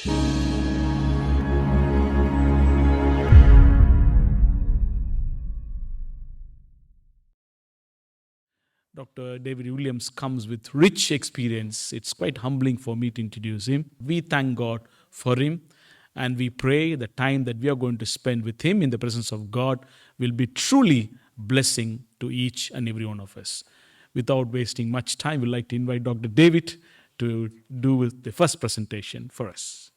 Dr. David Williams comes with rich experience. It's quite humbling for me to introduce him. We thank God for him, and we pray the time that we are going to spend with him in the presence of God will be truly blessing to each and every one of us. Without wasting much time, we'd like to invite Dr. David to do with the first presentation for us.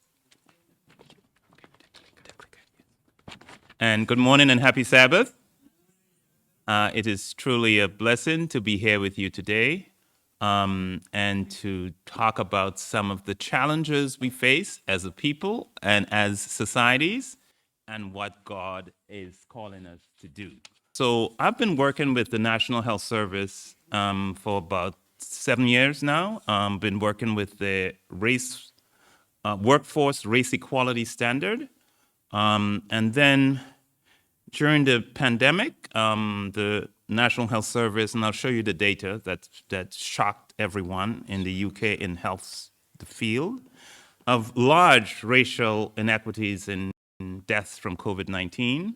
And good morning and happy Sabbath. It is truly a blessing to be here with you today and to talk about some of the challenges we face as a people and as societies and what God is calling us to do. So I've been working with the National Health Service for about 7 years now. Been working with the workforce race equality standard. And then during the pandemic, the National Health Service, and I'll show you the data that shocked everyone in the UK in health the field, of large racial inequities in deaths from COVID-19.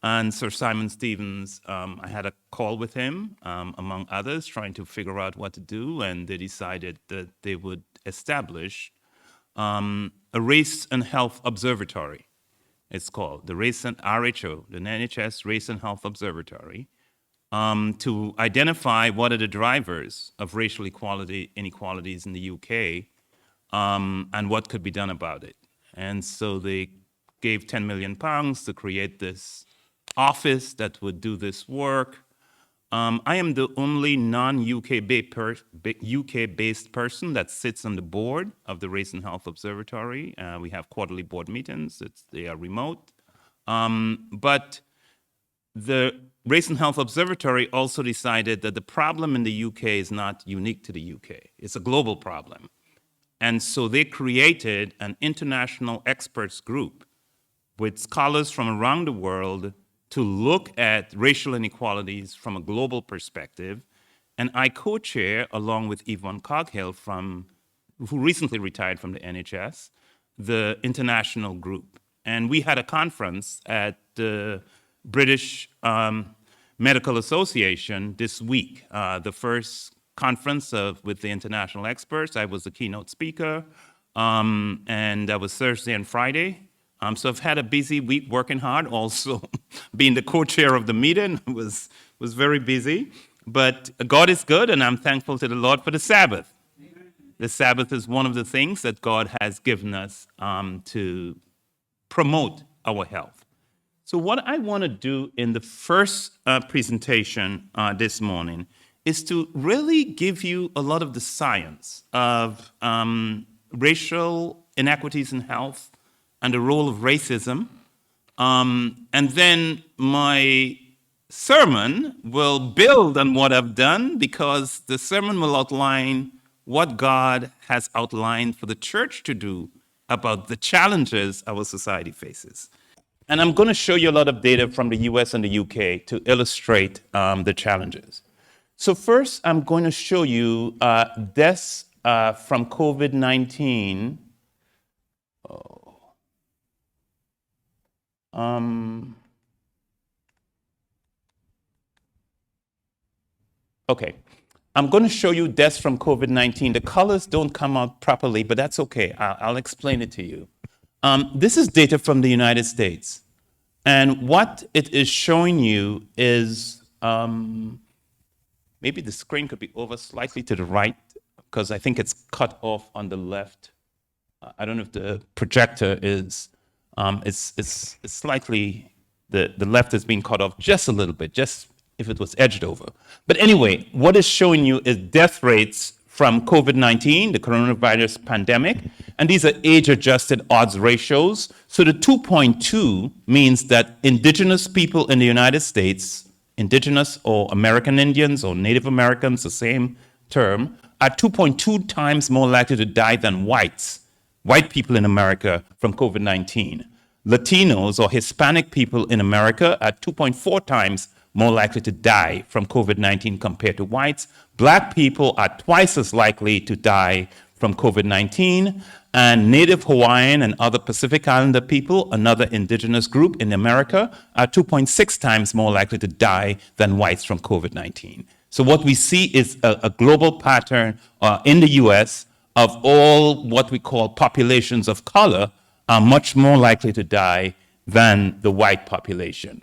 And Sir Simon Stevens, I had a call with him, among others, trying to figure out what to do, and they decided that they would establish a race and health observatory. It's called the RHO, the NHS Race and Health Observatory, to identify what are the drivers of racial inequalities in the UK, and what could be done about it. And so they gave £10 million to create this office that would do this work. I am the only non-UK based person that sits on the board of the Race and Health Observatory. We have quarterly board meetings. They are remote. But the Race and Health Observatory also decided that the problem in the UK is not unique to the UK. It's a global problem. And so they created an international experts group with scholars from around the world to look at racial inequalities from a global perspective. And I co-chair, along with Yvonne Coghill, who recently retired from the NHS, the international group. And we had a conference at the British Medical Association this week, the first conference with the international experts. I was the keynote speaker, and that was Thursday and Friday. So I've had a busy week working hard. Also, being the co-chair of the meeting was very busy. But God is good, and I'm thankful to the Lord for the Sabbath. Amen. The Sabbath is one of the things that God has given us to promote our health. So what I want to do in the first presentation this morning is to really give you a lot of the science of racial inequities in health and the role of racism. And then my sermon will build on what I've done, because the sermon will outline what God has outlined for the church to do about the challenges our society faces. And I'm going to show you a lot of data from the US and the UK to illustrate the challenges. So first, I'm going to show you deaths from COVID-19. Okay, I'm going to show you deaths from COVID-19. The colors don't come out properly, but that's okay. I'll explain it to you. This is data from the United States. And what it is showing you is, maybe the screen could be over slightly to the right, because I think it's cut off on the left. I don't know if the projector is, it's slightly, the left is being cut off just a little bit, just if it was edged over. But anyway, what it's showing you is death rates from COVID-19, the coronavirus pandemic, and these are age-adjusted odds ratios. So the 2.2 means that indigenous people in the United States, indigenous or American Indians or Native Americans, the same term, are 2.2 times more likely to die than white people in America from COVID-19. Latinos or Hispanic people in America are 2.4 times more likely to die from COVID-19 compared to whites. Black people are twice as likely to die from COVID-19. And Native Hawaiian and other Pacific Islander people, another indigenous group in America, are 2.6 times more likely to die than whites from COVID-19. So what we see is a global pattern in the US of all what we call populations of color are much more likely to die than the white population.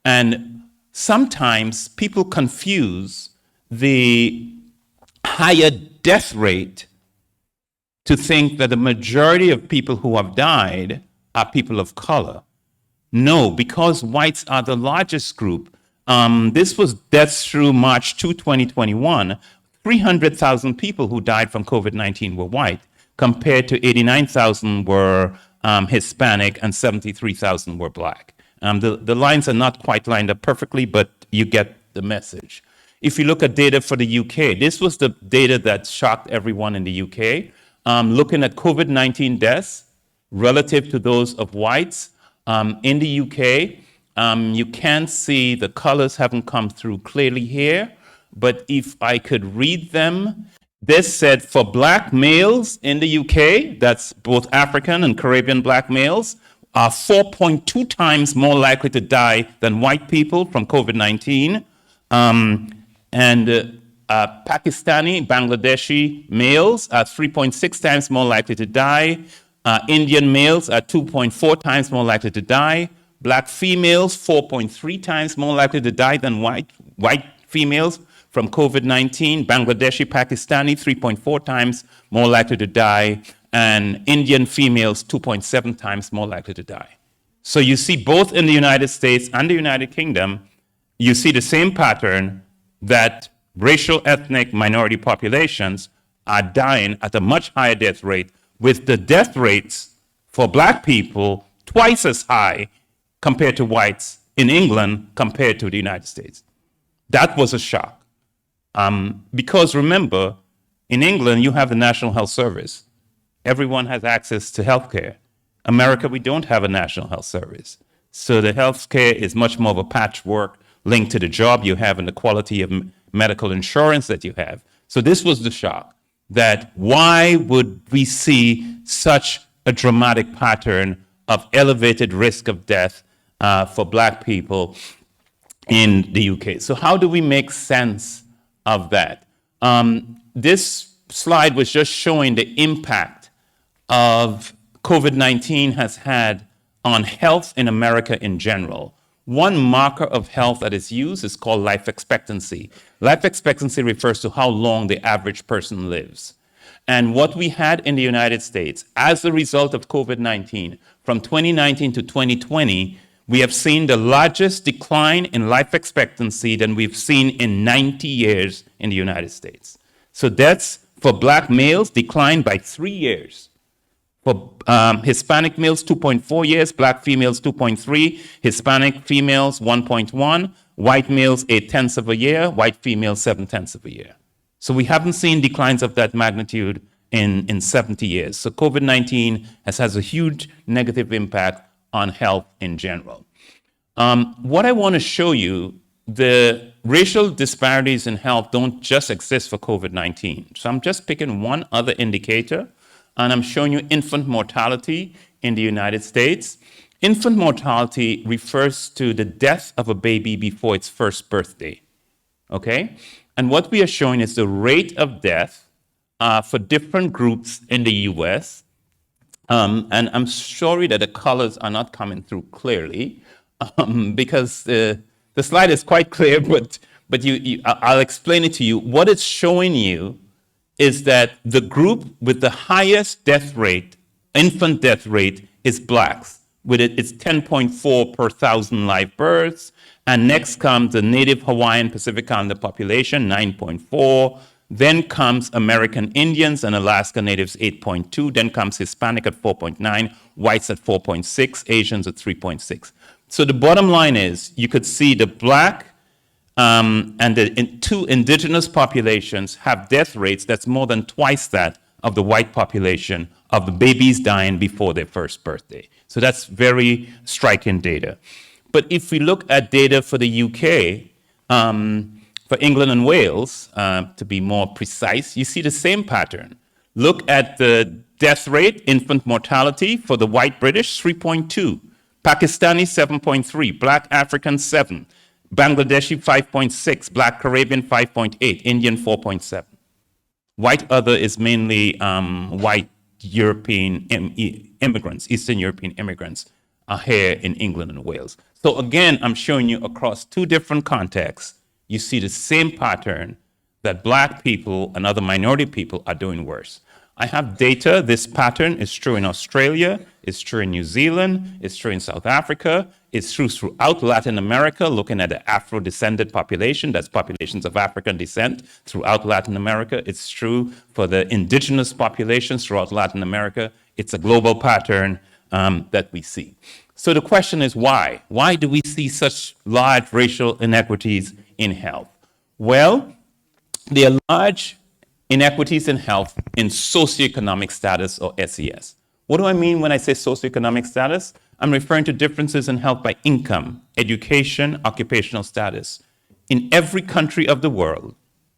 And sometimes people confuse the higher death rate to think that the majority of people who have died are people of color. No, because whites are the largest group. This was deaths through March 2, 2021. 300,000 people who died from COVID-19 were white, compared to 89,000 were Hispanic and 73,000 were black. The lines are not quite lined up perfectly, but you get the message. If you look at data for the UK, this was the data that shocked everyone in the UK. Looking at COVID-19 deaths relative to those of whites. In the UK, you can see the colors haven't come through clearly here, but if I could read them, this said for black males in the UK, that's both African and Caribbean black males, are 4.2 times more likely to die than white people from COVID-19. Pakistani, Bangladeshi males are 3.6 times more likely to die. Indian males are 2.4 times more likely to die. Black females, 4.3 times more likely to die than white females from COVID-19. Bangladeshi, Pakistani, 3.4 times more likely to die. And Indian females, 2.7 times more likely to die. So you see both in the United States and the United Kingdom, you see the same pattern that racial ethnic minority populations are dying at a much higher death rate, with the death rates for black people twice as high compared to whites in England compared to the United States. That was a shock. Because remember, in England, you have the National Health Service. Everyone has access to healthcare. America, we don't have a National Health Service. So the healthcare is much more of a patchwork linked to the job you have and the quality of medical insurance that you have. So this was the shock, that why would we see such a dramatic pattern of elevated risk of death for black people in the UK? So how do we make sense of that? This slide was just showing the impact of COVID-19 has had on health in America in general. One marker of health that is used is called life expectancy. Life expectancy refers to how long the average person lives. And what we had in the United States as a result of COVID-19, from 2019 to 2020, we have seen the largest decline in life expectancy than we've seen in 90 years in the United States. So deaths for black males declined by 3 years. For Hispanic males, 2.4 years, black females, 2.3, Hispanic females, 1.1, white males, 0.8 of a year, white females, 0.7 of a year. So we haven't seen declines of that magnitude in 70 years. So COVID-19 has a huge negative impact on health in general. What I want to show you, the racial disparities in health don't just exist for COVID-19. So I'm just picking one other indicator, and I'm showing you infant mortality in the United States. Infant mortality refers to the death of a baby before its first birthday, okay? And what we are showing is the rate of death for different groups in the US. And I'm sorry that the colors are not coming through clearly because the slide is quite clear, but I'll explain it to you. What it's showing you is that the group with the highest death rate, infant death rate, is blacks. With it's 10.4 per 1,000 live births. And next comes the Native Hawaiian Pacific Islander population, 9.4. Then comes American Indians and Alaska Natives, 8.2. Then comes Hispanic at 4.9, whites at 4.6, Asians at 3.6. So the bottom line is you could see the black and the two indigenous populations have death rates that's more than twice that of the white population of the babies dying before their first birthday. So that's very striking data. But if we look at data for the UK, for England and Wales, to be more precise, you see the same pattern. Look at the Death rate, infant mortality for the white British, 3.2. Pakistani, 7.3. Black African, 7. Bangladeshi, 5.6. Black Caribbean, 5.8. Indian, 4.7. White other is mainly white European immigrants, Eastern European immigrants are here in England and Wales. So again, I'm showing you across two different contexts, you see the same pattern that black people and other minority people are doing worse. I have data, this pattern is true in Australia, it's true in New Zealand, it's true in South Africa, it's true throughout Latin America, looking at the Afro-descended population, that's populations of African descent throughout Latin America. It's true for the indigenous populations throughout Latin America. It's a global pattern that we see. So the question is why? Why do we see such large racial inequities in health? Well, there are large inequities in health in socioeconomic status, or SES. What do I mean when I say socioeconomic status? I'm referring to differences in health by income, education, occupational status. In every country of the world,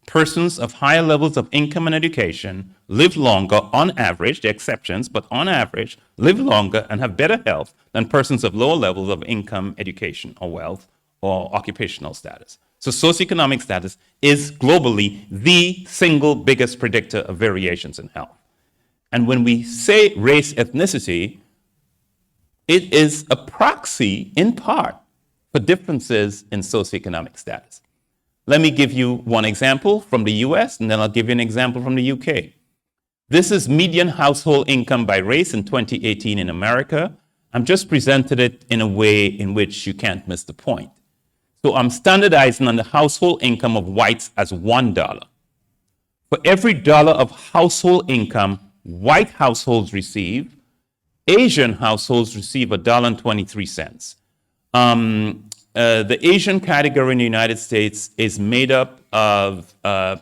persons of higher levels of income and education live longer on average, there are exceptions, but on average, live longer and have better health than persons of lower levels of income, education, or wealth, or occupational status. So socioeconomic status is globally the single biggest predictor of variations in health. And when we say race ethnicity, it is a proxy in part for differences in socioeconomic status. Let me give you one example from the US, and then I'll give you an example from the UK. This is median household income by race in 2018 in America. I'm just presented it in a way in which you can't miss the point. So I'm standardizing on the household income of whites as $1. For every dollar of household income white households receive, Asian households receive $1.23. The Asian category in the United States is made up of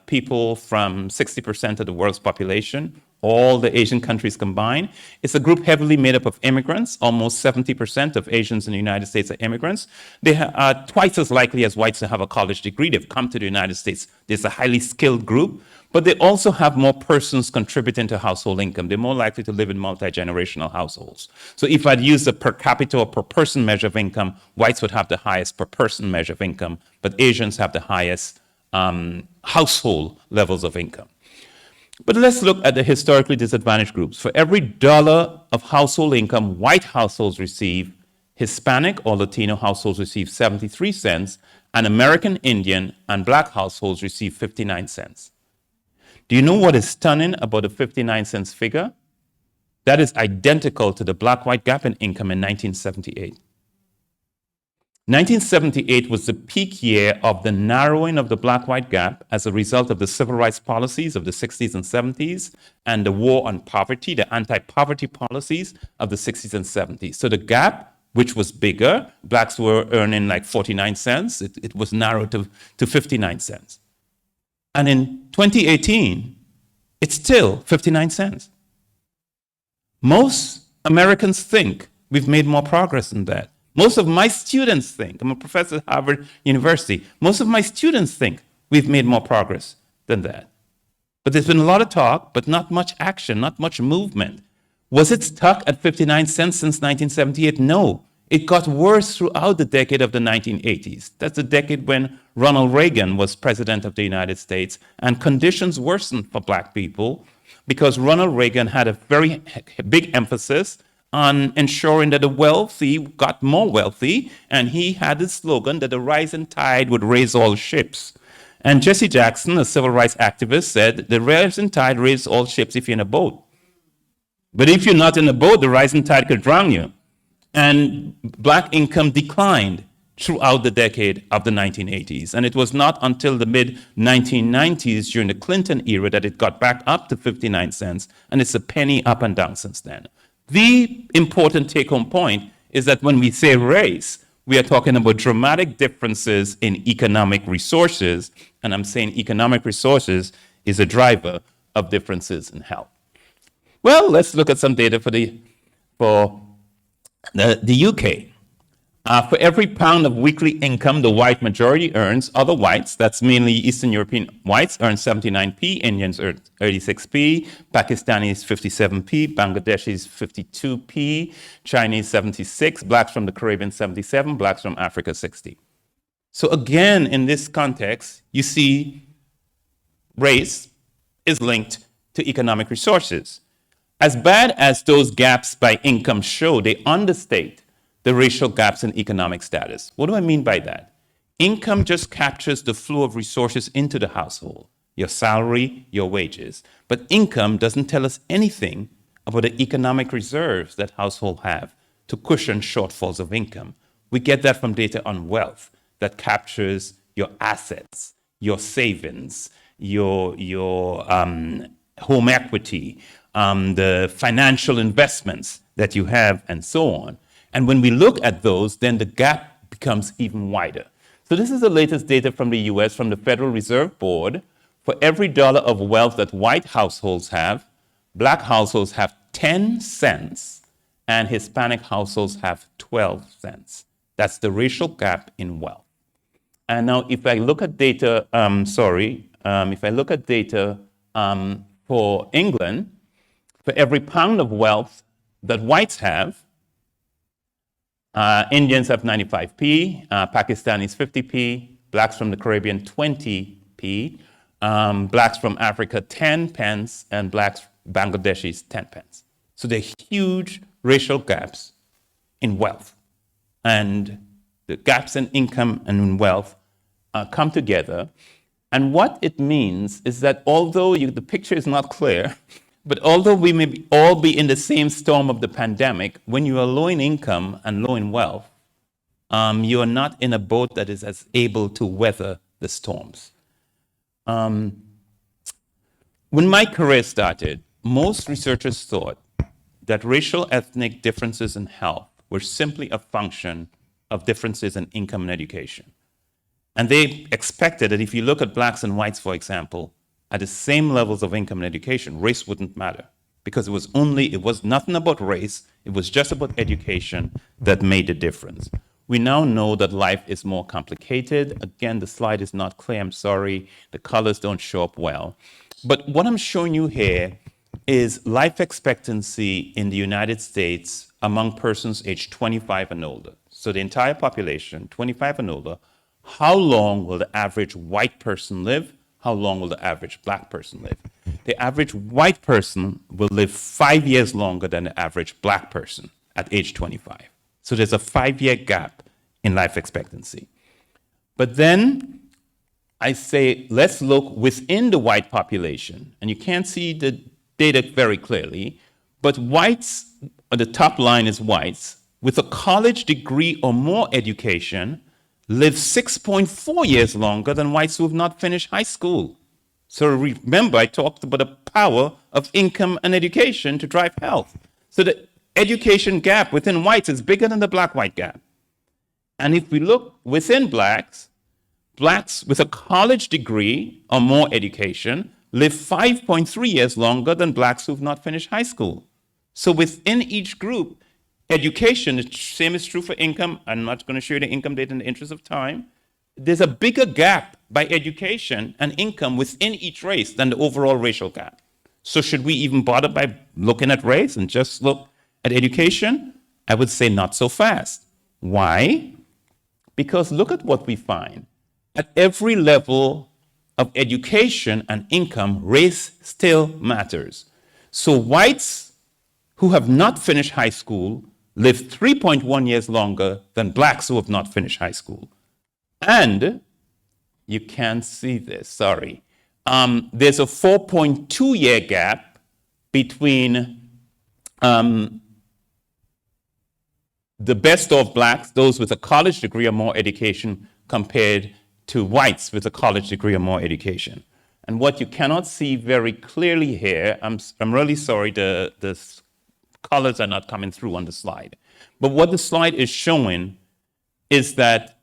people from 60% of the world's population, all the Asian countries combined. It's a group heavily made up of immigrants. Almost 70% of Asians in the United States are immigrants. They are twice as likely as whites to have a college degree. They've come to the United States. There's a highly skilled group, but they also have more persons contributing to household income. They're more likely to live in multi-generational households. So if I'd use the per capita or per person measure of income, whites would have the highest per person measure of income, but Asians have the highest household levels of income. But let's look at the historically disadvantaged groups. For every dollar of household income white households receive, Hispanic or Latino households receive 73 cents, and American Indian and black households receive 59 cents. Do you know what is stunning about the 59 cents figure? That is identical to the black-white gap in income in 1978. 1978 was the peak year of the narrowing of the black-white gap as a result of the civil rights policies of the 60s and 70s and the war on poverty, the anti-poverty policies of the 60s and 70s. So the gap, which was bigger, blacks were earning like 49 cents, it was narrowed to 59 cents. And in 2018, it's still 59 cents. Most Americans think we've made more progress than that. Most of my students think, I'm a professor at Harvard University, most of my students think we've made more progress than that. But there's been a lot of talk, but not much action, not much movement. Was it stuck at 59 cents since 1978? No. It got worse throughout the decade of the 1980s. That's the decade when Ronald Reagan was president of the United States, and conditions worsened for black people because Ronald Reagan had a very big emphasis on ensuring that the wealthy got more wealthy, and he had the slogan that the rising tide would raise all ships. And Jesse Jackson, a civil rights activist, said, the rising tide raises all ships if you're in a boat. But if you're not in a boat, the rising tide could drown you. And black income declined throughout the decade of the 1980s. And it was not until the mid-1990s, during the Clinton era, that it got back up to 59 cents, and it's a penny up and down since then. The important take-home point is that when we say race, we are talking about dramatic differences in economic resources, and I'm saying economic resources is a driver of differences in health. Well, let's look at some data for the UK. For every pound of weekly income the white majority earns, other whites, that's mainly Eastern European whites, earn 79p, Indians earn 36p, Pakistanis 57p, Bangladeshis 52p, Chinese 76, blacks from the Caribbean 77, blacks from Africa 60. So again, in this context, you see race is linked to economic resources. As bad as those gaps by income show, they understate the racial gaps in economic status. What do I mean by that? Income just captures the flow of resources into the household, your salary, your wages. But income doesn't tell us anything about the economic reserves that households have to cushion shortfalls of income. We get that from data on wealth that captures your assets, your savings, your home equity, the financial investments that you have, and so on. And when we look at those, then the gap becomes even wider. So this is the latest data from the US, from the Federal Reserve Board. For every dollar of wealth that white households have, black households have 10 cents, and Hispanic households have 12 cents. That's the racial gap in wealth. And now if I look at data, if I look at data for England, for every pound of wealth that whites have, Indians have 95p, Pakistanis 50p, blacks from the Caribbean 20p, blacks from Africa 10 pence, and blacks Bangladeshis 10 pence. So there are huge racial gaps in wealth. And the gaps in income and in wealth come together. And what it means is that although the picture is not clear, but although we may all be in the same storm of the pandemic, when you are low in income and low in wealth, you are not in a boat that is as able to weather the storms. When my career started, most researchers thought that racial ethnic differences in health were simply a function of differences in income and education. And they expected that if you look at blacks and whites, for example, at the same levels of income and education, race wouldn't matter, because it was nothing about race, it was just about education that made the difference. We now know that life is more complicated. Again, the slide is not clear, I'm sorry, the colors don't show up well. But what I'm showing you here is life expectancy in the United States among persons aged 25 and older. So the entire population, 25 and older, how long will the average white person live? How long will the average black person live? The average white person will live 5 years longer than the average black person at age 25. So there's a 5-year gap in life expectancy. But then I say, let's look within the white population. And you can't see the data very clearly, but whites, the top line is whites, with a college degree or more education, live 6.4 years longer than whites who have not finished high school. So remember, I talked about the power of income and education to drive health. So the education gap within whites is bigger than the black-white gap. And if we look within blacks with a college degree or more education live 5.3 years longer than blacks who have not finished high school. So within each group, education, the same is true for income. I'm not going to show you the income data in the interest of time. There's a bigger gap by education and income within each race than the overall racial gap. So should we even bother by looking at race and just look at education? I would say not so fast. Why? Because look at what we find. At every level of education and income, race still matters. So whites who have not finished high school live 3.1 years longer than blacks who have not finished high school. And you can't see this, sorry. There's a 4.2-year gap between the best of blacks, those with a college degree or more education, compared to whites with a college degree or more education. And what you cannot see very clearly here, I'm really sorry, the colors are not coming through on the slide. But what the slide is showing is that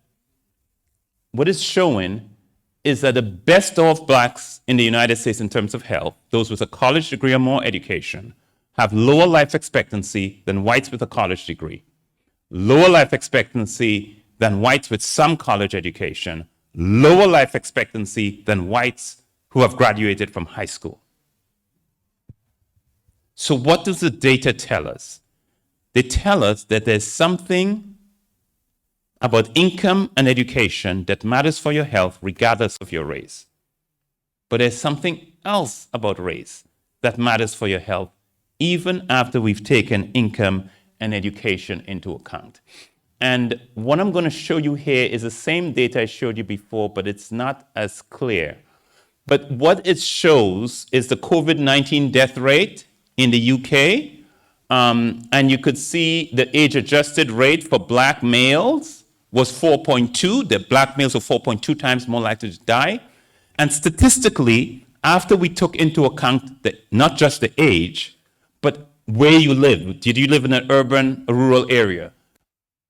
the best of blacks in the United States in terms of health, those with a college degree or more education, have lower life expectancy than whites with a college degree. lower life expectancy than whites with some college education, lower life expectancy than whites who have graduated from high school. So what does the data tell us? They tell us that there's something about income and education that matters for your health regardless of your race. But there's something else about race that matters for your health even after we've taken income and education into account. And what I'm going to show you here is the same data I showed you before, but it's not as clear. But what it shows is the COVID-19 death rate in the UK. And you could see the age-adjusted rate for black males was 4.2. The black males were 4.2 times more likely to die. And statistically, after we took into account not just the age, but where you live. Did you live in an urban or rural area?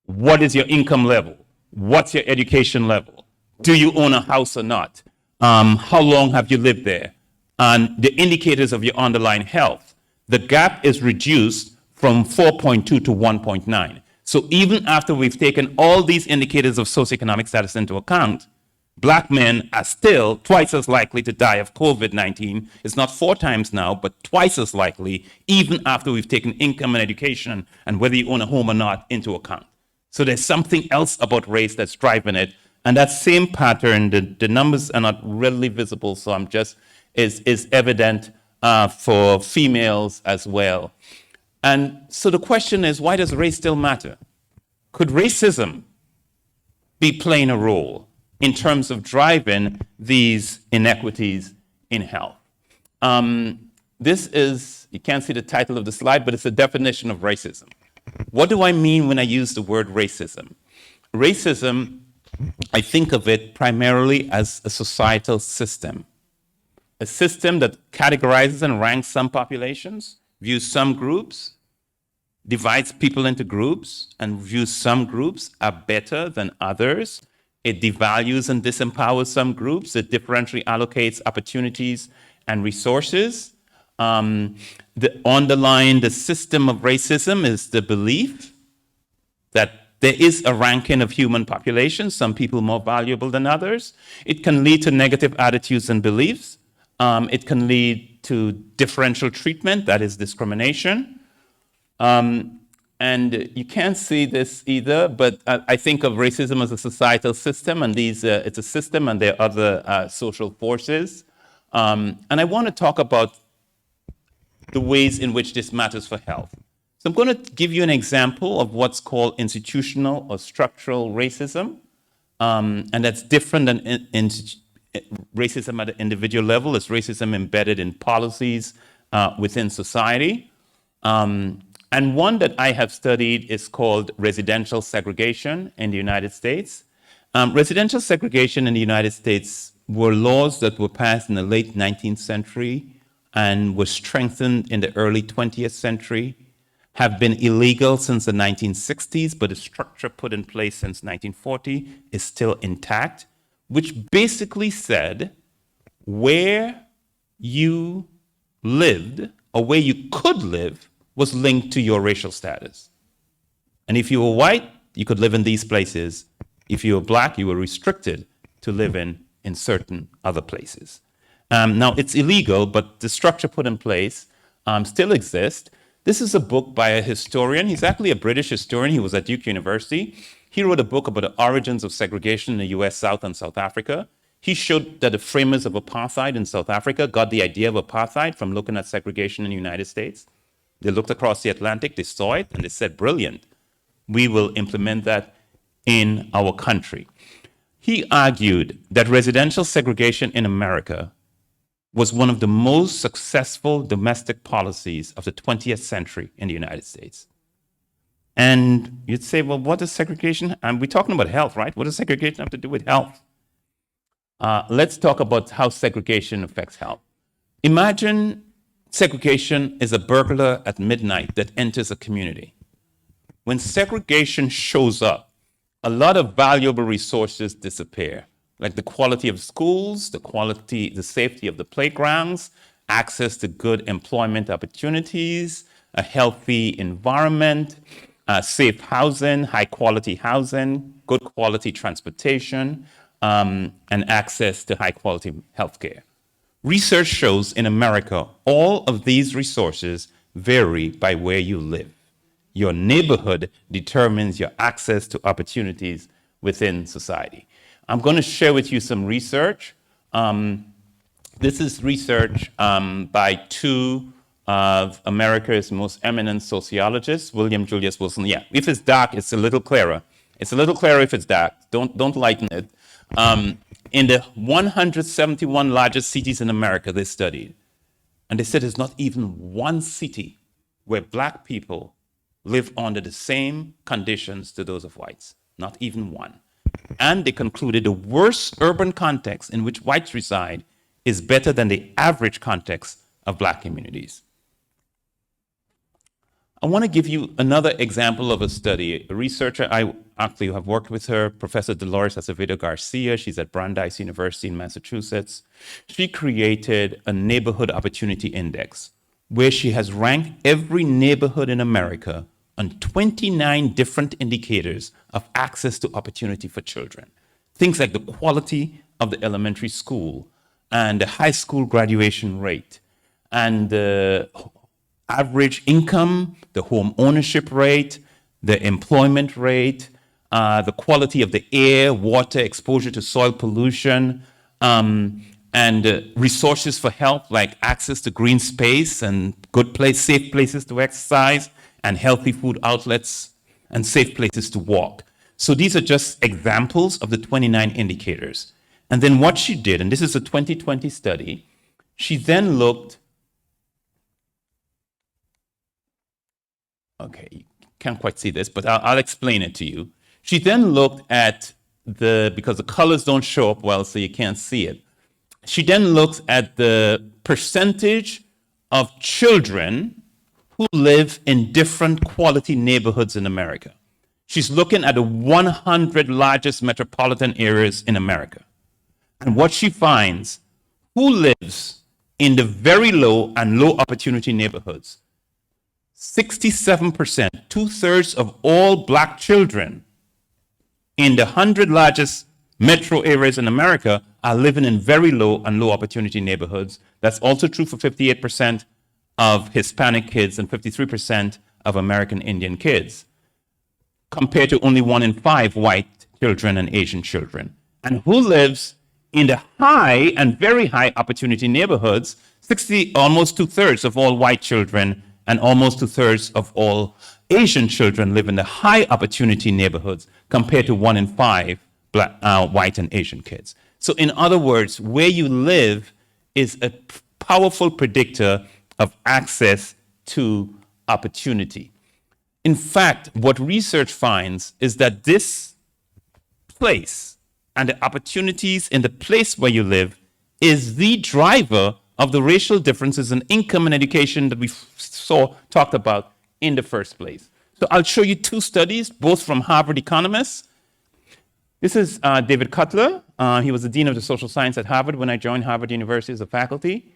What is your income level? What's your education level? Do you own a house or not? How long have you lived there? And the indicators of your underlying health. The gap is reduced from 4.2 to 1.9. So even after we've taken all these indicators of socioeconomic status into account, black men are still twice as likely to die of COVID-19. It's not 4 times now, but twice as likely, even after we've taken income and education and whether you own a home or not into account. So there's something else about race that's driving it. And that same pattern, the numbers are not readily visible, so I'm just, is evident for females as well. And so the question is, why does race still matter? Could racism be playing a role in terms of driving these inequities in health? This is, you can't see the title of the slide, but it's a definition of racism. What do I mean when I use the word racism? Racism, I think of it primarily as a societal system. A system that categorizes and ranks some populations, views some groups, divides people into groups, and views some groups are better than others. It devalues and disempowers some groups. It differentially allocates opportunities and resources. The system of racism is the belief that there is a ranking of human populations, some people more valuable than others. It can lead to negative attitudes and beliefs. It can lead to differential treatment, that is discrimination. And you can't see this either, but I think of racism as a societal system, and it's a system and there are other social forces. And I want to talk about the ways in which this matters for health. So I'm going to give you an example of what's called institutional or structural racism, and that's different than racism at an individual level. It's racism embedded in policies within society. And one that I have studied is called residential segregation in the United States. Residential segregation in the United States were laws that were passed in the late 19th century and were strengthened in the early 20th century, have been illegal since the 1960s, but the structure put in place since 1940 is still intact, which basically said where you lived or where you could live was linked to your racial status. And if you were white, you could live in these places. If you were black, you were restricted to live in certain other places. Now, it's illegal, but the structure put in place still exists. This is a book by a historian. He's actually a British historian. He was at Duke University. He wrote a book about the origins of segregation in the US South and South Africa. He showed that the framers of apartheid in South Africa got the idea of apartheid from looking at segregation in the United States. They looked across the Atlantic, they saw it, and they said, brilliant, we will implement that in our country. He argued that residential segregation in America was one of the most successful domestic policies of the 20th century in the United States. And you'd say, well, what is segregation? And we're talking about health, right? What does segregation have to do with health? Let's talk about how segregation affects health. Imagine segregation is a burglar at midnight that enters a community. When segregation shows up, a lot of valuable resources disappear, like the quality of schools, the safety of the playgrounds, access to good employment opportunities, a healthy environment. safe housing, high quality housing, good quality transportation, and access to high quality healthcare. Research shows in America, all of these resources vary by where you live. Your neighborhood determines your access to opportunities within society. I'm going to share with you some research. This is research by two of America's most eminent sociologists, William Julius Wilson. Yeah, if it's dark, it's a little clearer. It's a little clearer if it's dark. Don't lighten it. In the 171 largest cities in America they studied, and they said there's not even one city where black people live under the same conditions to those of whites. Not even one. And they concluded the worst urban context in which whites reside is better than the average context of black communities. I want to give you another example of a study. A researcher, I actually have worked with her, Professor Dolores Acevedo Garcia. She's at Brandeis University in Massachusetts. She created a neighborhood opportunity index where she has ranked every neighborhood in America on 29 different indicators of access to opportunity for children. Things like the quality of the elementary school and the high school graduation rate and the average income, the home ownership rate, the employment rate, the quality of the air, water, exposure to soil pollution, and resources for health like access to green space and safe places to exercise, and healthy food outlets and safe places to walk. So these are just examples of the 29 indicators. And then what she did, and this is a 2020 study, she then looked, okay, you can't quite see this, but I'll explain it to you. She then looked at because the colors don't show up well, so you can't see it. She then looked at the percentage of children who live in different quality neighborhoods in America. She's looking at the 100 largest metropolitan areas in America. And what she finds, who lives in the very low and low opportunity neighborhoods? 67%, 2/3 of all black children in the 100 largest metro areas in America are living in very low and low opportunity neighborhoods. That's also true for 58% of Hispanic kids and 53% of American Indian kids, compared to only 1 in 5 white children and Asian children. And who lives in the high and very high opportunity neighborhoods? Almost 2/3 of all white children and almost 2/3 of all Asian children live in the high opportunity neighborhoods, compared to 1 in 5 white and Asian kids. So in other words, where you live is a powerful predictor of access to opportunity. In fact, what research finds is that this place and the opportunities in the place where you live is the driver of the racial differences in income and education that we talked about in the first place. So I'll show you two studies, both from Harvard economists. This is David Cutler. He was the dean of the social science at Harvard when I joined Harvard University as a faculty.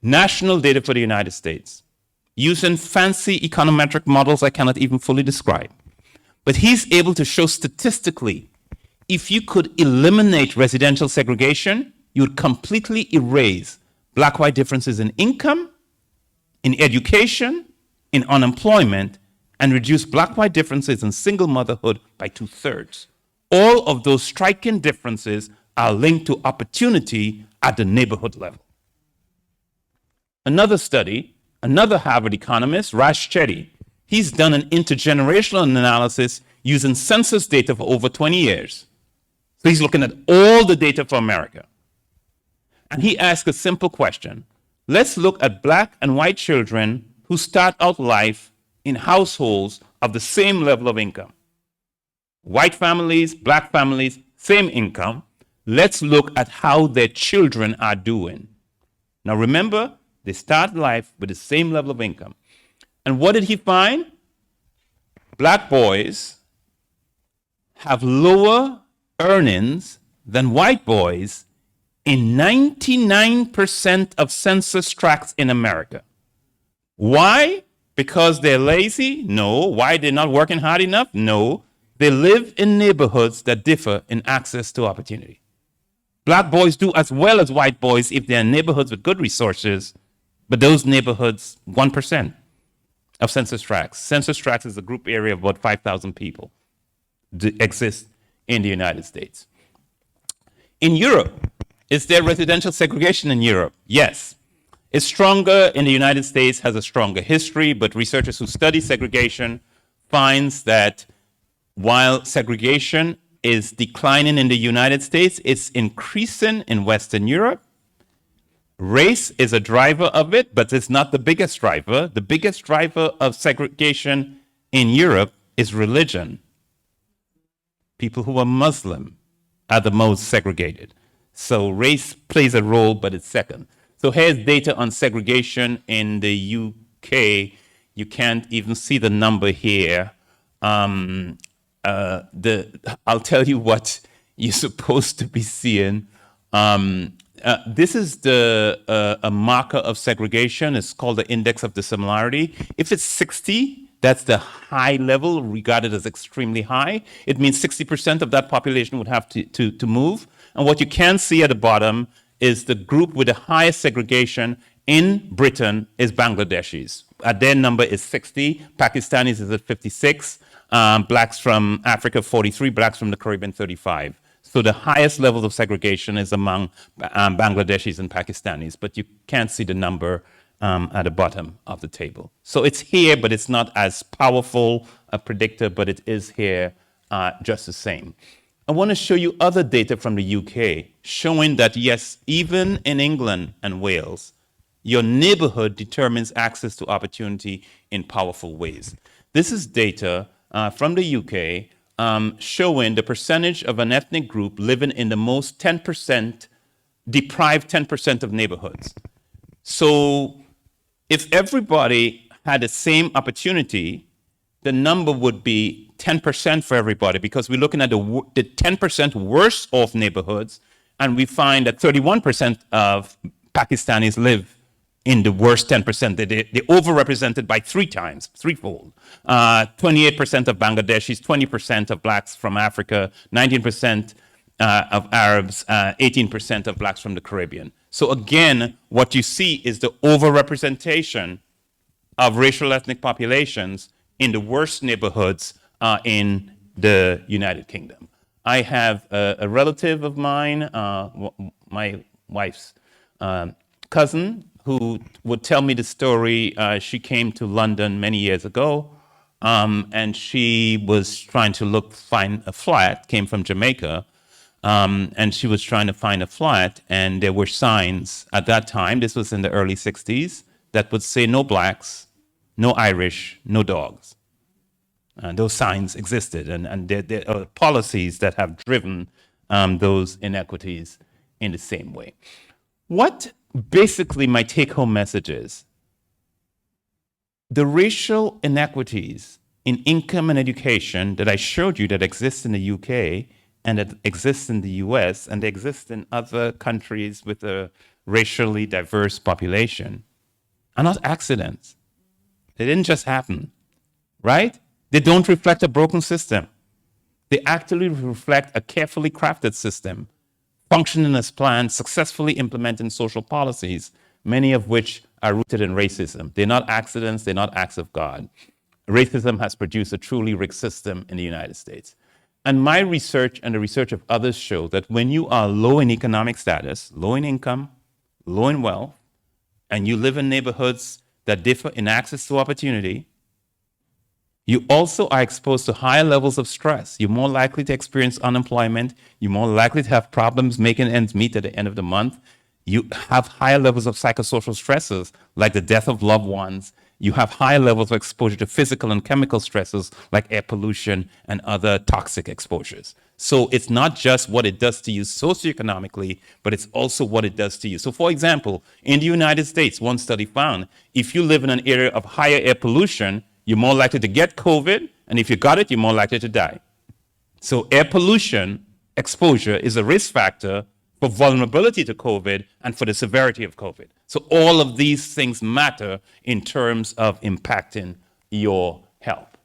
National data for the United States, using fancy econometric models I cannot even fully describe. But he's able to show statistically, if you could eliminate residential segregation, you would completely erase black-white differences in income, in education, in unemployment, and reduce black-white differences in single motherhood by 2/3. All of those striking differences are linked to opportunity at the neighborhood level. Another study, another Harvard economist, Raj Chetty, he's done an intergenerational analysis using census data for over 20 years. So he's looking at all the data for America. And he asked a simple question. Let's look at black and white children who start out life in households of the same level of income. White families, black families, same income. Let's look at how their children are doing. Now remember, they start life with the same level of income. And what did he find? Black boys have lower earnings than white boys in 99% of census tracts in America. Why? Because they're lazy? No. Why they're not working hard enough? No. They live in neighborhoods that differ in access to opportunity. Black boys do as well as white boys if they're in neighborhoods with good resources, but those neighborhoods, 1% of census tracts. Census tracts is a group area of about 5,000 people exist in the United States. In Europe, is there residential segregation in Europe? Yes. It's stronger in the United States, has a stronger history, but researchers who study segregation finds that while segregation is declining in the United States, it's increasing in Western Europe. Race is a driver of it, but it's not the biggest driver. The biggest driver of segregation in Europe is religion. People who are Muslim are the most segregated. So race plays a role, but it's second. So here's data on segregation in the UK. You can't even see the number here. I'll tell you what you're supposed to be seeing. This is a marker of segregation. It's called the index of dissimilarity. If it's 60, that's the high level, regarded as extremely high. It means 60% of that population would have to move. And what you can see at the bottom is the group with the highest segregation in Britain is Bangladeshis. Their number is 60. Pakistanis is at 56. Blacks from Africa, 43. Blacks from the Caribbean, 35. So the highest level of segregation is among Bangladeshis and Pakistanis, but you can't see the number at the bottom of the table. So it's here, but it's not as powerful a predictor, but it is here just the same. I want to show you other data from the UK showing that, yes, even in England and Wales, your neighborhood determines access to opportunity in powerful ways. This is data from the UK showing the percentage of an ethnic group living in the most 10%, deprived 10% of neighborhoods. So if everybody had the same opportunity, the number would be 10% for everybody, because we're looking at the 10% worst off neighborhoods, and we find that 31% of Pakistanis live in the worst 10%. They're overrepresented by threefold. 28% of Bangladeshis, 20% of blacks from Africa, 19% of Arabs, 18% of blacks from the Caribbean. So again, what you see is the overrepresentation of racial ethnic populations in the worst neighborhoods in the United Kingdom. I have a relative of mine, my wife's cousin, who would tell me the story. She came to London many years ago, and she was trying to find a flat, came from Jamaica, and she was trying to find a flat, and there were signs at that time, this was in the early 60s, that would say no blacks, no Irish, no dogs. Those signs existed, and there are policies that have driven those inequities in the same way. What basically my take-home message is, the racial inequities in income and education that I showed you that exist in the UK and that exist in the US and they exist in other countries with a racially diverse population are not accidents. They didn't just happen, right? They don't reflect a broken system. They actually reflect a carefully crafted system, functioning as planned, successfully implementing social policies, many of which are rooted in racism. They're not accidents, they're not acts of God. Racism has produced a truly rigged system in the United States. And my research and the research of others show that when you are low in economic status, low in income, low in wealth, and you live in neighborhoods that differ in access to opportunity, you also are exposed to higher levels of stress. You're more likely to experience unemployment. You're more likely to have problems making ends meet at the end of the month. You have higher levels of psychosocial stresses, like the death of loved ones. You have higher levels of exposure to physical and chemical stresses, like air pollution and other toxic exposures. So it's not just what it does to you socioeconomically, but it's also what it does to you. So for example, in the United States, one study found, if you live in an area of higher air pollution, you're more likely to get COVID, and if you got it, you're more likely to die. So air pollution exposure is a risk factor for vulnerability to COVID, and for the severity of COVID. So all of these things matter in terms of impacting your health.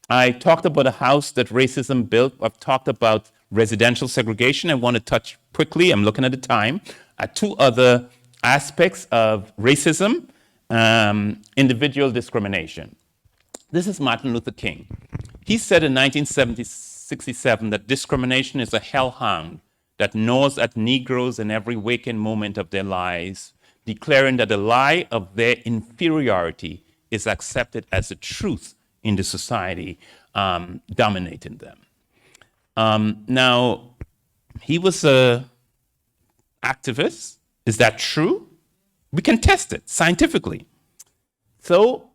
I talked about a house that racism built. I've talked about residential segregation. I want to touch quickly, I'm looking at the time, at two other aspects of racism, individual discrimination. This is Martin Luther King. He said in 1967 that discrimination is a hellhound that gnaws at Negroes in every waking moment of their lives, declaring that the lie of their inferiority is accepted as the truth in the society dominating them. Now, he was an activist. Is that true? We can test it scientifically. So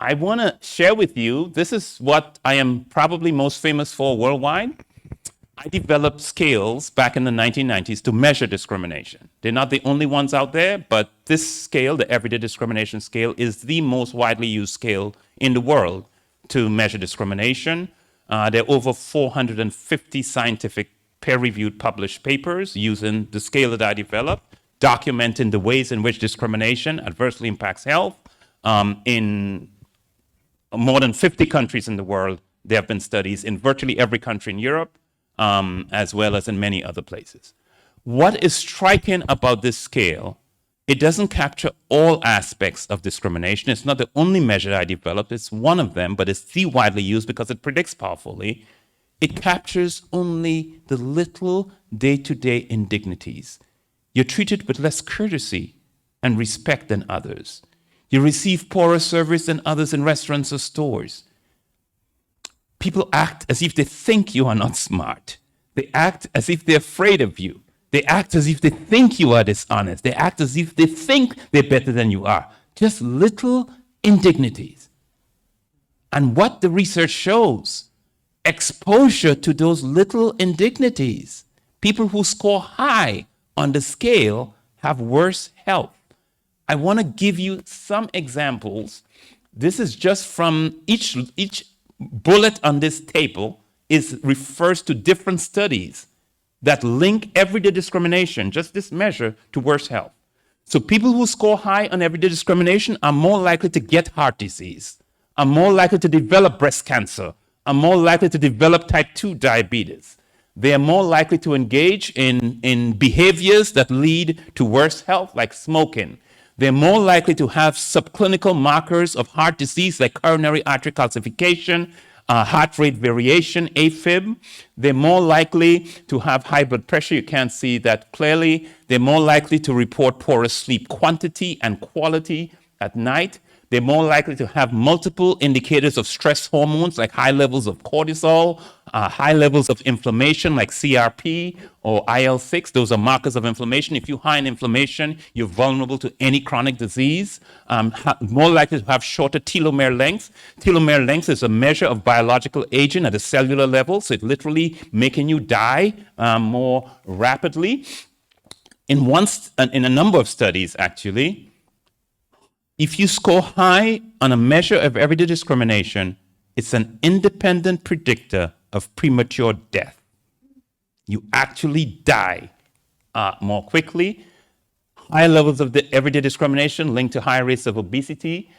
I want to share with you, this is what I am probably most famous for worldwide. I developed scales back in the 1990s to measure discrimination. They're not the only ones out there, but this scale, the Everyday Discrimination Scale, is the most widely used scale in the world to measure discrimination. There are over 450 scientific peer-reviewed published papers using the scale that I developed, documenting the ways in which discrimination adversely impacts health. In more than 50 countries in the world, there have been studies in virtually every country in Europe, as well as in many other places. What is striking about this scale, it doesn't capture all aspects of discrimination. It's not the only measure I developed. It's one of them, but it's the widely used because it predicts powerfully. It captures only the little day-to-day indignities. You're treated with less courtesy and respect than others. You receive poorer service than others in restaurants or stores. People act as if they think you are not smart. They act as if they're afraid of you. They act as if they think you are dishonest. They act as if they think they're better than you are. Just little indignities. And what the research shows, exposure to those little indignities. People who score high on the scale have worse health. I want to give you some examples. This is just from each bullet on this table refers to different studies that link everyday discrimination, just this measure, to worse health. So people who score high on everyday discrimination are more likely to get heart disease, are more likely to develop breast cancer, are more likely to develop type 2 diabetes. They are more likely to engage in behaviors that lead to worse health, like smoking. They're more likely to have subclinical markers of heart disease, like coronary artery calcification, heart rate variation, AFib. They're more likely to have high blood pressure. You can't see that clearly. They're more likely to report poorer sleep quantity and quality at night. They're more likely to have multiple indicators of stress hormones, like high levels of cortisol, high levels of inflammation, like CRP or IL-6. Those are markers of inflammation. If you're high in inflammation, you're vulnerable to any chronic disease. More likely to have shorter telomere length. Telomere length is a measure of biological aging at a cellular level, so it's literally making you die more rapidly. In a number of studies, actually, if you score high on a measure of everyday discrimination, it's an independent predictor of premature death. You actually die more quickly. High levels of the everyday discrimination linked to higher rates of obesity,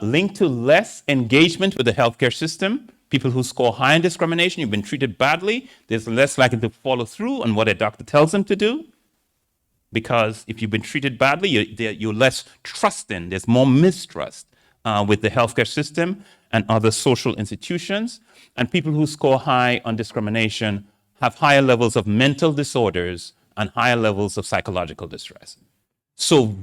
linked to less engagement with the healthcare system. People who score high in discrimination, you've been treated badly, there's less likely to follow through on what a doctor tells them to do. Because if you've been treated badly, you're less trusting. There's more mistrust with the healthcare system and other social institutions. And people who score high on discrimination have higher levels of mental disorders and higher levels of psychological distress. So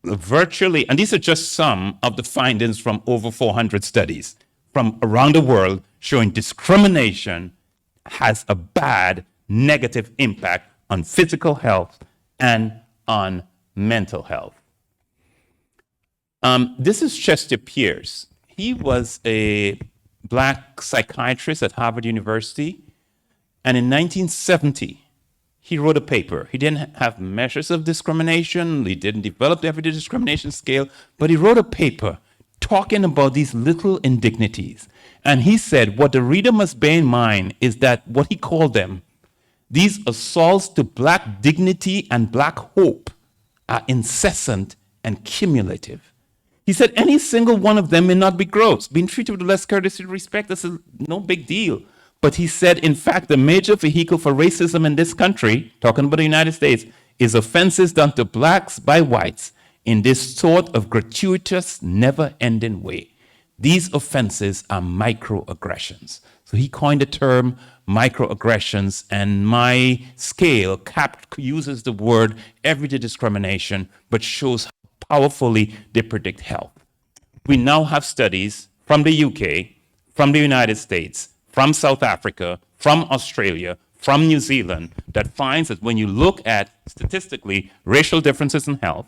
virtually, and these are just some of the findings from over 400 studies from around the world showing discrimination has a bad negative impact on physical health and on mental health. This is Chester Pierce. He was a black psychiatrist at Harvard University, and in 1970, he wrote a paper. He didn't have measures of discrimination, he didn't develop the everyday discrimination scale, but he wrote a paper talking about these little indignities. And he said, what the reader must bear in mind is that what he called them, These assaults to black dignity and black hope are incessant and cumulative. He said any single one of them may not be gross. Being treated with less courtesy and respect, that's no big deal. But he said, in fact, the major vehicle for racism in this country, talking about the United States, is offenses done to blacks by whites in this sort of gratuitous, never-ending way. These offenses are microaggressions. So he coined the term microaggressions, and my scale uses the word everyday discrimination, but shows how powerfully they predict health. We now have studies from the UK, from the United States, from South Africa, from Australia, from New Zealand, that finds that when you look at statistically racial differences in health,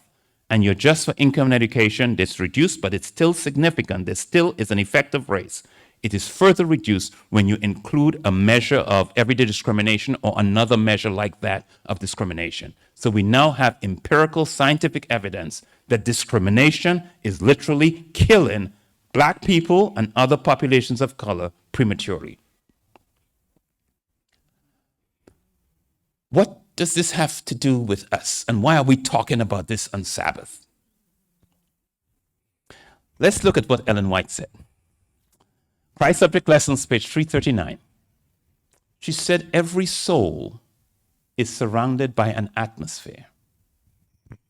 and you adjust for income and education, it's reduced, but it's still significant. There still is an effect of race. It is further reduced when you include a measure of everyday discrimination or another measure like that of discrimination. So we now have empirical scientific evidence that discrimination is literally killing black people and other populations of color prematurely. What does this have to do with us? And why are we talking about this on Sabbath? Let's look at what Ellen White said. Christ Subject Lessons, page 339. She said, every soul is surrounded by an atmosphere.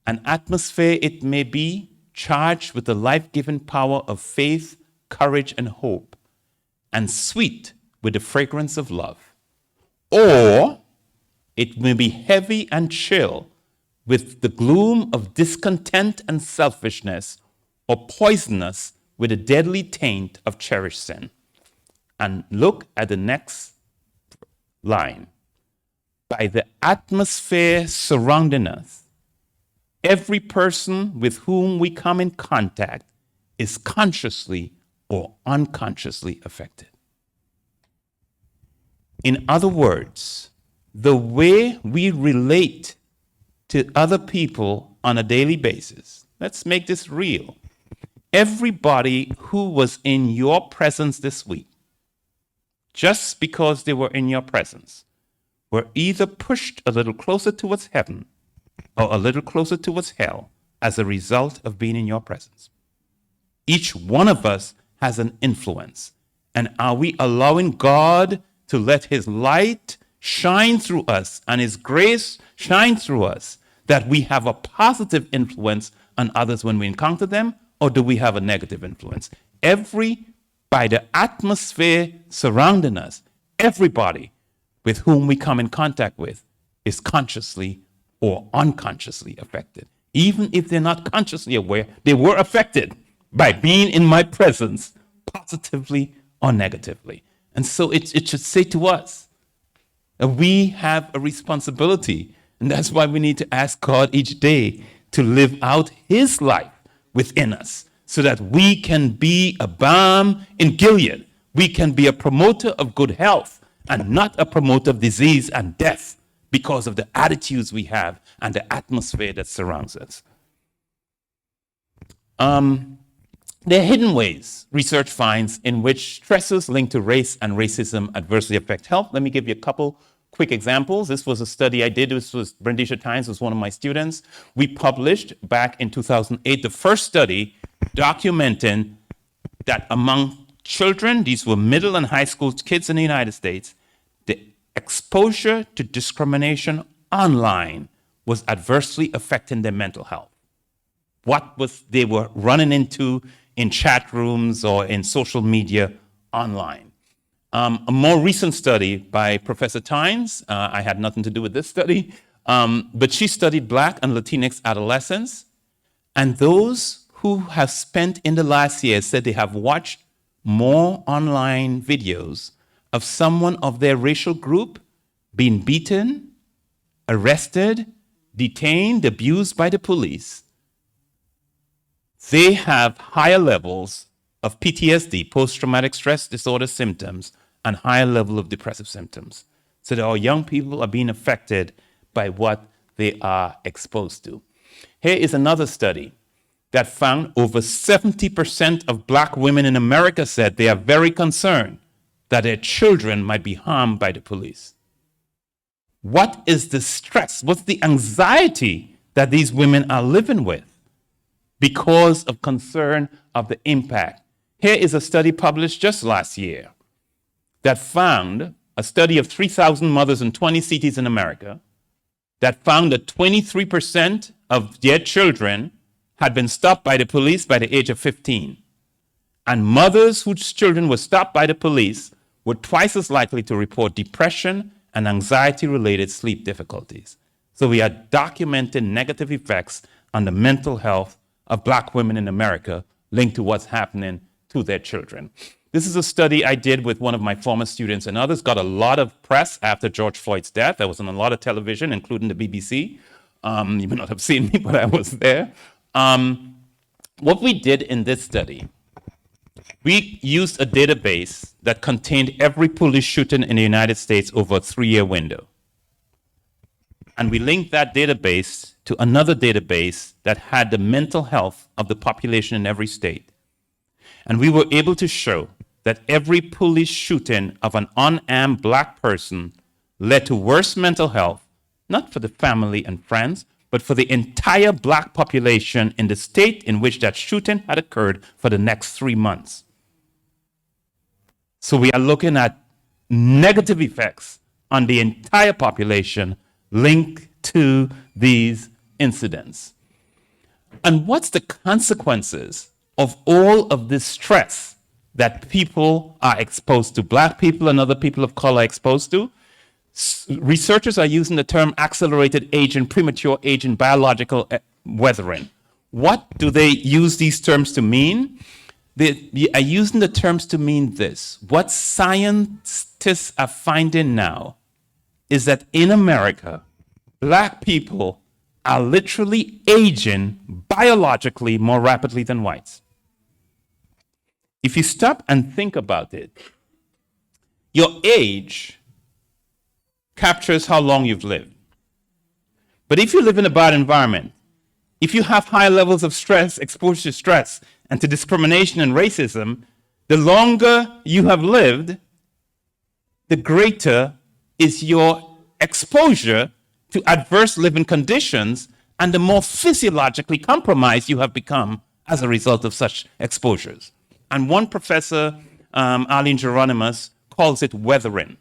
An atmosphere, it may be, charged with the life-giving power of faith, courage, and hope, and sweet with the fragrance of love. Or it may be heavy and chill with the gloom of discontent and selfishness, or poisonous with a deadly taint of cherished sin. And look at the next line. By the atmosphere surrounding us, every person with whom we come in contact is consciously or unconsciously affected. In other words, the way we relate to other people on a daily basis, let's make this real. Everybody who was in your presence this week, just because they were in your presence, were either pushed a little closer towards heaven or a little closer towards hell as a result of being in your presence. Each one of us has an influence. And are we allowing God to let his light shine through us and his grace shine through us, that we have a positive influence on others when we encounter them, or do we have a negative influence? By the atmosphere surrounding us, everybody with whom we come in contact with is consciously or unconsciously affected. Even if they're not consciously aware, they were affected by being in my presence, positively or negatively. And so it should say to us that we have a responsibility, and that's why we need to ask God each day to live out his life within us, so that we can be a balm in Gilead. We can be a promoter of good health and not a promoter of disease and death because of the attitudes we have and the atmosphere that surrounds us. There are hidden ways research finds in which stressors linked to race and racism adversely affect health. Let me give you a couple quick examples. This was a study I did. This was Brandisha Tynes, was one of my students. We published back in 2008 the first study documenting that among children, these were middle and high school kids in the United States, the exposure to discrimination online was adversely affecting their mental health. What was they were running into in chat rooms or in social media online. A more recent study by Professor Tynes, I had nothing to do with this study, but she studied Black and Latinx adolescents, and those who have spent in the last year said they have watched more online videos of someone of their racial group being beaten, arrested, detained, abused by the police. They have higher levels of PTSD, post-traumatic stress disorder symptoms, and higher level of depressive symptoms. So that our young people are being affected by what they are exposed to. Here is another study that found over 70% of Black women in America said they are very concerned that their children might be harmed by the police. What is the stress? What's the anxiety that these women are living with because of concern of the impact? Here is a study published just last year that found a study of 3,000 mothers in 20 cities in America that found that 23% of their children had been stopped by the police by the age of 15. And mothers whose children were stopped by the police were twice as likely to report depression and anxiety-related sleep difficulties. So we are documenting negative effects on the mental health of Black women in America linked to what's happening to their children. This is a study I did with one of my former students and others, got a lot of press after George Floyd's death. I was on a lot of television, including the BBC. You may not have seen me, but I was there. What we did in this study, we used a database that contained every police shooting in the United States over a 3-year window. And we linked that database to another database that had the mental health of the population in every state. And we were able to show that every police shooting of an unarmed Black person led to worse mental health, not for the family and friends, but for the entire Black population in the state in which that shooting had occurred for the next 3 months. So we are looking at negative effects on the entire population linked to these incidents. And what's the consequences of all of this stress that people are exposed to, Black people and other people of color are exposed to? Researchers are using the term accelerated aging, premature aging, biological weathering. What do they use these terms to mean? They are using the terms to mean this. What scientists are finding now is that in America, Black people are literally aging biologically more rapidly than whites. If you stop and think about it, your age captures how long you've lived. But if you live in a bad environment, if you have high levels of stress, exposure to stress, and to discrimination and racism, the longer you have lived, the greater is your exposure to adverse living conditions and the more physiologically compromised you have become as a result of such exposures. And one professor, Arlene Geronimus, calls it weathering.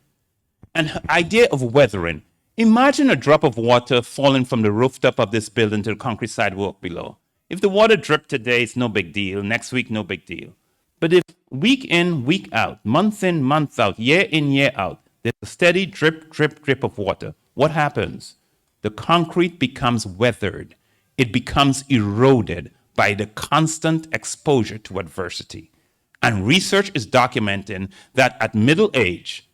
And her idea of weathering, imagine a drop of water falling from the rooftop of this building to the concrete sidewalk below. If the water dripped today, it's no big deal. Next week, no big deal. But if week in, week out, month in, month out, year in, year out, there's a steady drip, drip, drip of water, what happens? The concrete becomes weathered. It becomes eroded by the constant exposure to adversity. And research is documenting that at middle age,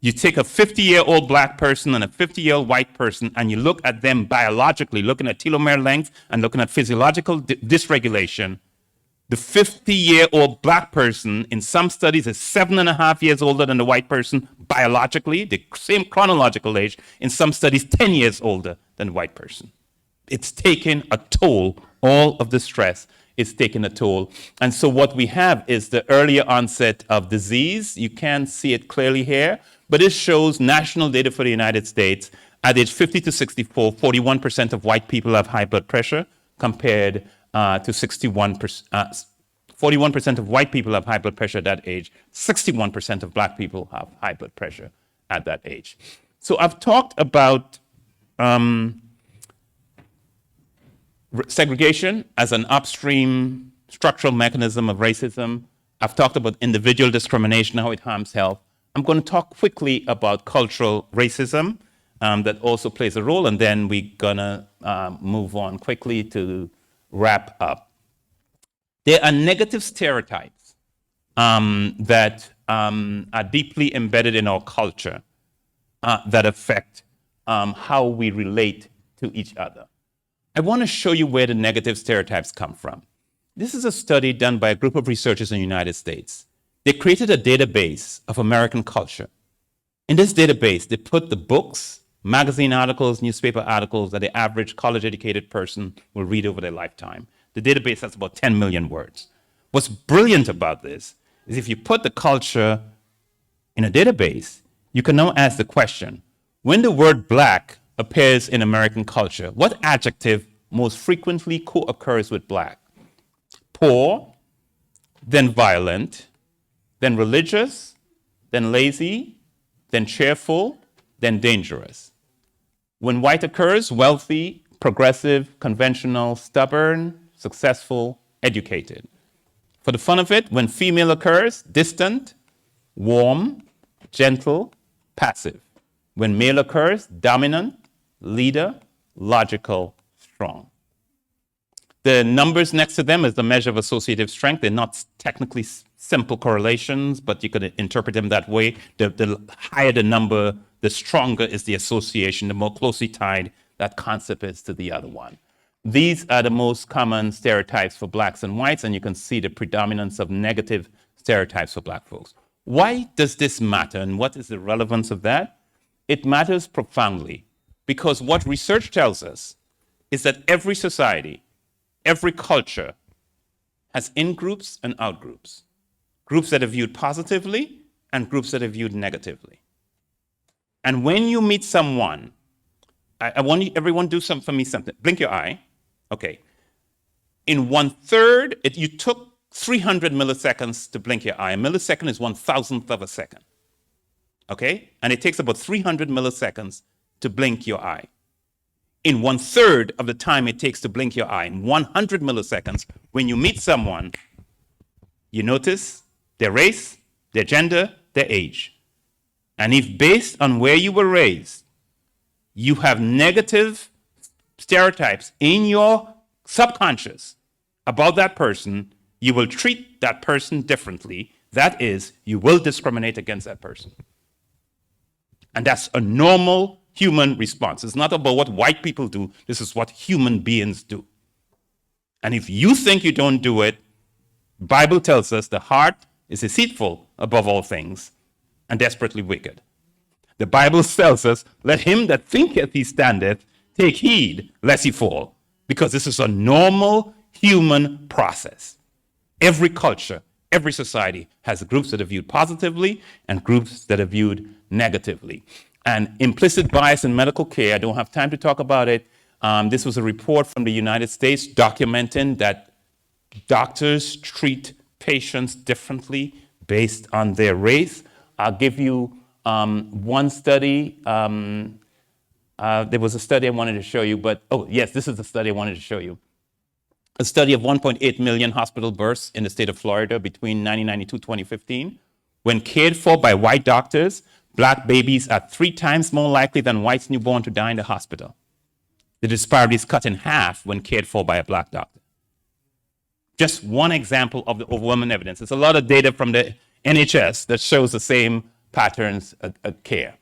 you take a 50-year-old Black person and a 50-year-old white person, and you look at them biologically, looking at telomere length and looking at physiological dysregulation. The 50-year-old Black person, in some studies, is 7.5 years older than the white person biologically, the same chronological age. In some studies, 10 years older than the white person. It's taken a toll. All of the stress is taking a toll. And so what we have is the earlier onset of disease. You can't see it clearly here, but it shows national data for the United States. At age 50 to 64, 41% of white people have high blood pressure compared to 61%. 41% of white people have high blood pressure at that age. 61% of Black people have high blood pressure at that age. So I've talked about segregation as an upstream structural mechanism of racism. I've talked about individual discrimination, how it harms health. I'm going to talk quickly about cultural racism that also plays a role, and then we're going to move on quickly to wrap up. There are negative stereotypes that are deeply embedded in our culture that affect how we relate to each other. I want to show you where the negative stereotypes come from. This is a study done by a group of researchers in the United States. They created a database of American culture. In this database, they put the books, magazine articles, newspaper articles that the average college-educated person will read over their lifetime. The database has about 10 million words. What's brilliant about this is if you put the culture in a database, you can now ask the question, When the word black appears in American culture, what adjective most frequently co-occurs with black? Poor, then violent, then religious, then lazy, then cheerful, then dangerous. When white occurs, wealthy, progressive, conventional, stubborn, successful, educated. For the fun of it, when female occurs, distant, warm, gentle, passive. When male occurs, dominant, leader, logical, strong. The numbers next to them is the measure of associative strength. They're not technically simple correlations, but you could interpret them that way. The higher the number, the stronger is the association, the more closely tied that concept is to the other one. These are the most common stereotypes for blacks and whites, and you can see the predominance of negative stereotypes for black folks. Why does this matter, and what is the relevance of that? It matters profoundly because what research tells us is that every society, every culture has in-groups and out-groups. Groups that are viewed positively and groups that are viewed negatively. And when you meet someone, I want everyone to do something for me, something. Blink your eye. Okay. In 1/3, you took 300 milliseconds to blink your eye. A millisecond is 1,000th of a second. Okay? And it takes about 300 milliseconds to blink your eye. In 1/3 of the time it takes to blink your eye, in 100 milliseconds, when you meet someone, you notice their race, their gender, their age. And if based on where you were raised, you have negative stereotypes in your subconscious about that person, you will treat that person differently. That is, you will discriminate against that person. And that's a normal human response. It's not about what white people do. This is what human beings do. And if you think you don't do it, the Bible tells us the heart is deceitful above all things and desperately wicked. The Bible tells us, let him that thinketh he standeth take heed lest he fall, because this is a normal human process. Every culture, every society has groups that are viewed positively and groups that are viewed negatively. And implicit bias in medical care, I don't have time to talk about it. This was a report from the United States documenting that doctors treat patients differently based on their race. I'll give you one study. There was a study I wanted to show you, but yes, this is the study I wanted to show you. A study of 1.8 million hospital births in the state of Florida between 1992 2015. When cared for by white doctors, black babies are 3 times more likely than whites newborn to die in the hospital. The disparity is cut in half when cared for by a black doctor. Just one example of the overwhelming evidence. There's a lot of data from the NHS that shows the same patterns of care.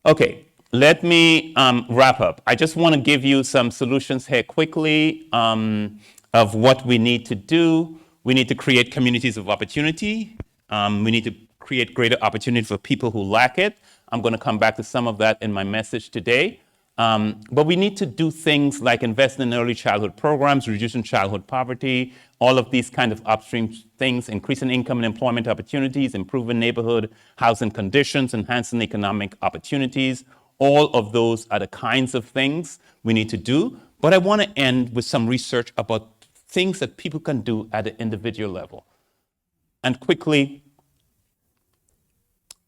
Okay, let me wrap up. I just want to give you some solutions here quickly of what we need to do. We need to create communities of opportunity. We need to create greater opportunity for people who lack it. I'm going to come back to some of that in my message today. But we need to do things like invest in early childhood programs, reducing childhood poverty, all of these kind of upstream things, increasing income and employment opportunities, improving neighborhood housing conditions, enhancing economic opportunities. All of those are the kinds of things we need to do. But I want to end with some research about things that people can do at the individual level. And quickly,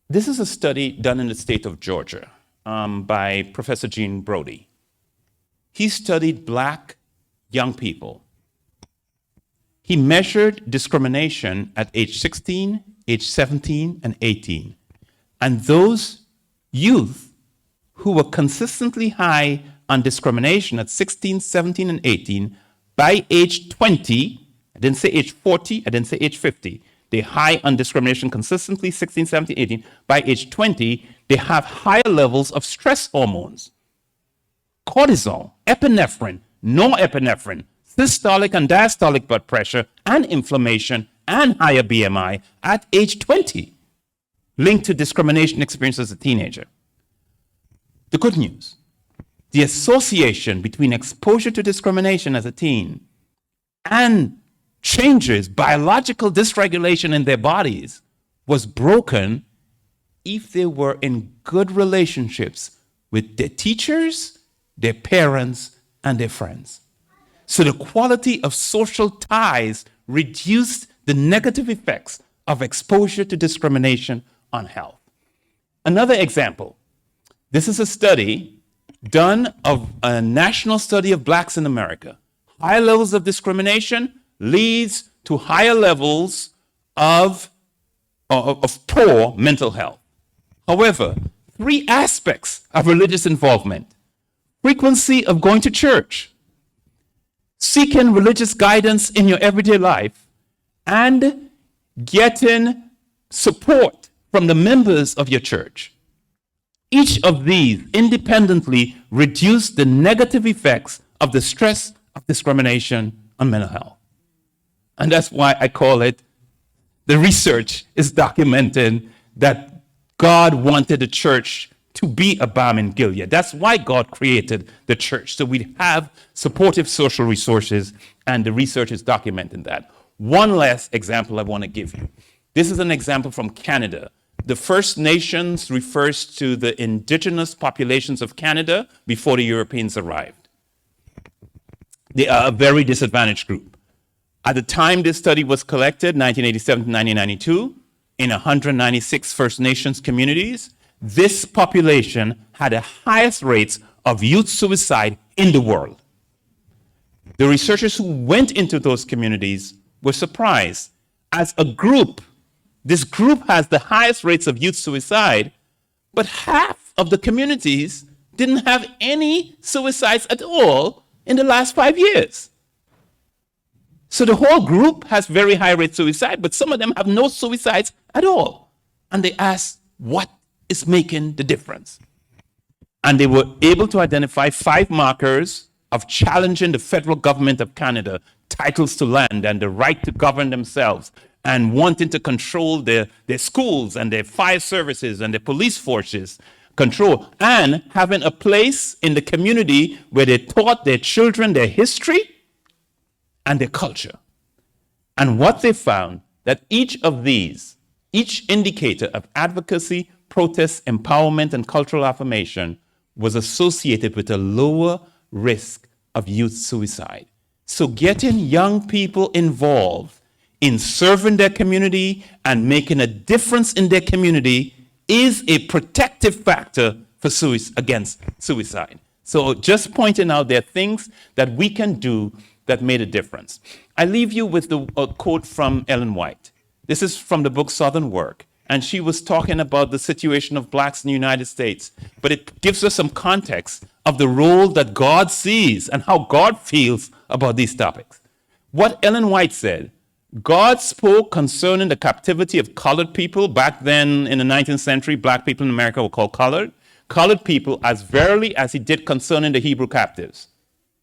this is a study done in the state of Georgia by Professor Gene Brody. He studied black young people. He measured discrimination at age 16, age 17, and 18. And those youth who were consistently high on discrimination at 16, 17, and 18, by age 20, I didn't say age 40, I didn't say age 50, they're high on discrimination consistently, 16, 17, 18. By age 20, they have higher levels of stress hormones, cortisol, epinephrine, norepinephrine, systolic and diastolic blood pressure, and inflammation, and higher BMI at age 20, linked to discrimination experience as a teenager. The good news, the association between exposure to discrimination as a teen and changes, biological dysregulation in their bodies was broken if they were in good relationships with their teachers, their parents, and their friends. So the quality of social ties reduced the negative effects of exposure to discrimination on health. Another example, this is a study done of a national study of blacks in America. High levels of discrimination leads to higher levels of poor mental health. However, 3 aspects of religious involvement: frequency of going to church, seeking religious guidance in your everyday life, and getting support from the members of your church. Each of these independently reduce the negative effects of the stress of discrimination on mental health. And that's why I call it, the research is documenting that God wanted the church to be a balm in Gilead. That's why God created the church, so we'd have supportive social resources, and the research is documenting that. One last example I want to give you. This is an example from Canada. The First Nations refers to the indigenous populations of Canada before the Europeans arrived. They are a very disadvantaged group. At the time this study was collected, 1987 to 1992, in 196 First Nations communities, this population had the highest rates of youth suicide in the world. The researchers who went into those communities were surprised. As a group, this group has the highest rates of youth suicide, but half of the communities didn't have any suicides at all in the last 5 years. So the whole group has very high rate suicide, but some of them have no suicides at all. And they asked, what is making the difference? And they were able to identify 5 markers of challenging the federal government of Canada, titles to land and the right to govern themselves, and wanting to control their schools and their fire services and their police forces, control, and having a place in the community where they taught their children their history and their culture. And what they found, that each of these, each indicator of advocacy, protest, empowerment, and cultural affirmation was associated with a lower risk of youth suicide. So getting young people involved in serving their community and making a difference in their community is a protective factor for against suicide. So just pointing out there are things that we can do that made a difference. I leave you with a quote from Ellen White. This is from the book Southern Work, and she was talking about the situation of blacks in the United States, but it gives us some context of the role that God sees and how God feels about these topics. What Ellen White said, God spoke concerning the captivity of colored people. Back then in the 19th century, black people in America were called colored people as verily as he did concerning the Hebrew captives.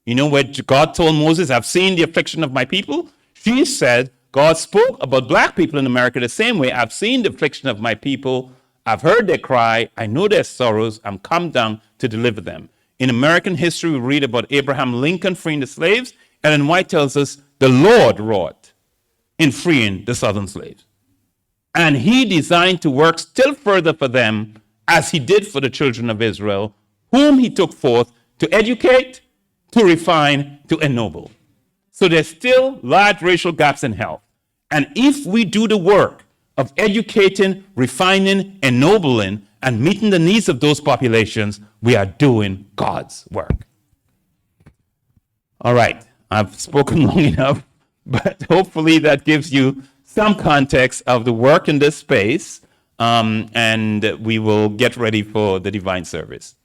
You know where God told Moses, I've seen the affliction of my people? She said, God spoke about black people in America the same way. I've seen the affliction of my people. I've heard their cry. I know their sorrows. I'm come down to deliver them. In American history, we read about Abraham Lincoln freeing the slaves. Ellen White tells us the Lord wrought in freeing the southern slaves. And he designed to work still further for them as he did for the children of Israel, whom he took forth to educate, to refine, to ennoble. So there's still large racial gaps in health. And if we do the work of educating, refining, ennobling, and meeting the needs of those populations, we are doing God's work. All right, I've spoken long enough, but hopefully that gives you some context of the work in this space, and we will get ready for the divine service.